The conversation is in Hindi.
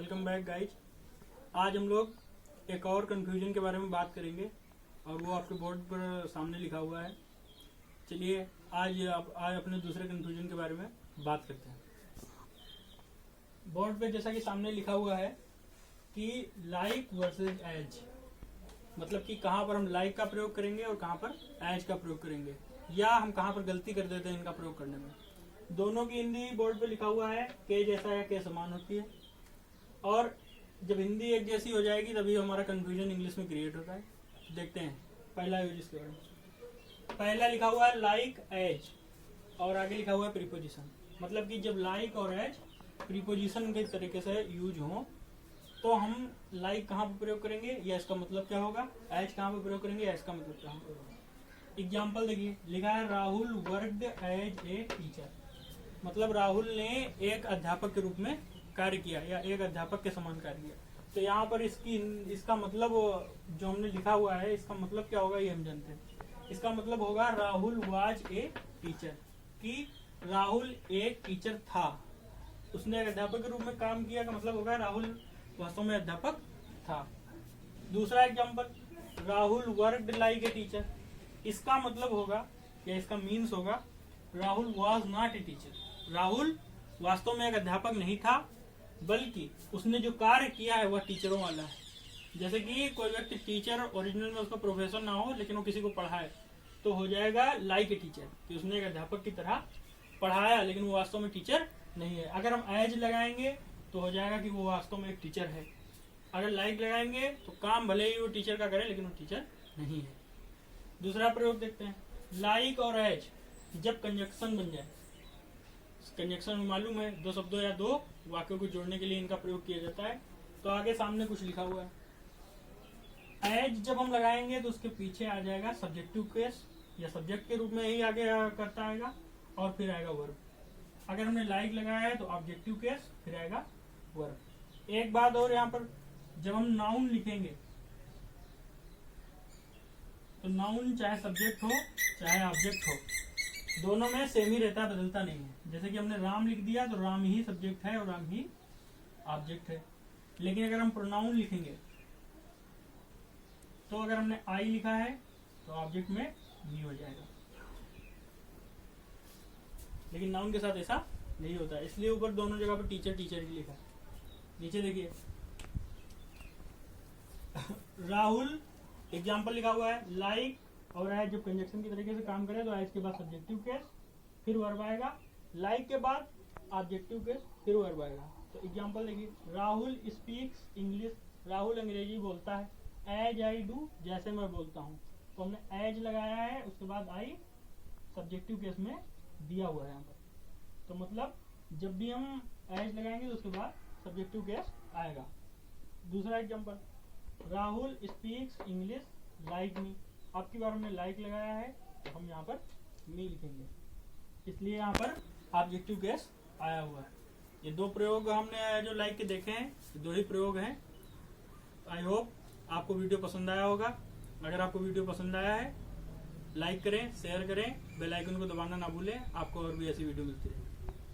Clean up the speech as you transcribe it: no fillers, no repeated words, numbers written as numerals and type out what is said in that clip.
Welcome back guys. आज हम लोग एक और कंफ्यूजन के बारे में बात करेंगे और वो आपके बोर्ड पर सामने लिखा हुआ है। चलिए आज अपने दूसरे कंफ्यूजन के बारे में बात करते हैं। बोर्ड पे जैसा कि सामने लिखा हुआ है कि लाइक वर्सेस एज, मतलब कि कहाँ पर हम लाइक का प्रयोग करेंगे और कहाँ पर एज का प्रयोग करेंगे, या हम कहाँ पर गलती कर देते हैं इनका प्रयोग करने में। दोनों की हिंदी बोर्ड पे लिखा हुआ है के जैसा या के समान होती है, और जब हिंदी एक जैसी हो जाएगी तभी हमारा कंफ्यूजन इंग्लिश में क्रिएट होता है। देखते हैं पहला यूज इसके बारे में। पहला लिखा हुआ है लाइक एज और आगे लिखा हुआ है प्रीपोजिशन, मतलब कि जब लाइक और एज प्रीपोजिशन के तरीके से यूज हो तो हम लाइक कहाँ पर प्रयोग करेंगे या इसका मतलब क्या होगा, एज कहाँ पर प्रयोग करेंगे या इसका मतलब क्या होगा। एग्जाम्पल देखिए, लिखा है Rahul worked as a teacher, मतलब राहुल ने एक अध्यापक के रूप में कार्य किया या एक अध्यापक के समान कार्य किया। तो यहाँ पर इसका मतलब जो हमने लिखा हुआ है इसका मतलब क्या होगा ये हम जानते हैं। इसका मतलब होगा राहुल वाज ए टीचर, कि राहुल एक टीचर था, उसने एक अध्यापक के रूप में काम किया का मतलब होगा राहुल वास्तव में अध्यापक था। दूसरा example, Rahul worked like a teacher, इसका मतलब होगा या इसका मीन्स होगा Rahul was not a teacher, Rahul वास्तव में एक अध्यापक नहीं था बल्कि उसने जो कार्य किया है वह टीचरों वाला है। जैसे कि कोई व्यक्ति टीचर ओरिजिनल में उसका प्रोफेशन ना हो लेकिन वो किसी को पढ़ाए तो हो जाएगा लाइक ए टीचर, कि उसने एक अध्यापक की तरह पढ़ाया लेकिन वो वास्तव में टीचर नहीं है। अगर हम एज लगाएंगे तो हो जाएगा कि वो वास्तव में एक टीचर है। अगर लाइक लगाएंगे तो काम भले ही वो टीचर का करे लेकिन वो टीचर नहीं है। दूसरा प्रयोग देखते हैं, लाइक और एज जब कंजक्शन बन जाए, कंजक्शन में मालूम है दो शब्दों या दो वाक्यों को जोड़ने के लिए इनका प्रयोग किया जाता है। तो आगे सामने कुछ लिखा हुआ है, एज जब हम लगाएंगे तो उसके पीछे आ जाएगा सब्जेक्टिव केस या सब्जेक्ट के रूप में ही आगे करता आएगा और फिर आएगा वर्ब। अगर हमने लाइक लगाया है तो ऑब्जेक्टिव केस फिर आएगा वर्ब। एक बात और, यहाँ पर जब हम नाउन लिखेंगे तो नाउन चाहे सब्जेक्ट हो चाहे ऑब्जेक्ट हो, दोनों में सेम ही रहता है, बदलता नहीं है। जैसे कि हमने राम लिख दिया तो राम ही सब्जेक्ट है और राम ही ऑब्जेक्ट है। लेकिन अगर हम प्रोनाउन लिखेंगे तो अगर हमने आई लिखा है तो ऑब्जेक्ट में मी हो जाएगा, लेकिन नाउन के साथ ऐसा नहीं होता है, इसलिए ऊपर दोनों जगह पर टीचर टीचर ही लिखा है। नीचे देखिए राहुल एग्जाम्पल लिखा हुआ है, लाइक और एज जब कंजक्शन की तरीके से काम करे तो एज के बाद सब्जेक्टिव केस फिर वर्ब आएगा, लाइक के बाद ऑब्जेक्टिव केस फिर वर्ब आएगा। तो एग्जांपल देखिए, राहुल स्पीक्स इंग्लिश, राहुल अंग्रेजी बोलता है, एज आई डू जैसे मैं बोलता हूँ। तो हमने एज लगाया है, उसके बाद आई सब्जेक्टिव केस में दिया हुआ है यहाँ पर। तो मतलब जब भी हम एज लगाएंगे तो उसके बाद सब्जेक्टिव केस आएगा। दूसरा example, Rahul speaks English like me, आपकी बार हमने लाइक लगाया है तो हम यहाँ पर मी लिखेंगे, इसलिए यहाँ पर ऑब्जेक्टिव केस आया हुआ है। ये दो प्रयोग हमने जो लाइक के देखे हैं, दो ही प्रयोग हैं। आई होप आपको वीडियो पसंद आया होगा। अगर आपको वीडियो पसंद आया है लाइक करें, शेयर करें, बेल आइकन को दबाना ना भूलें। आपको और भी ऐसी वीडियो मिलती रहेगी।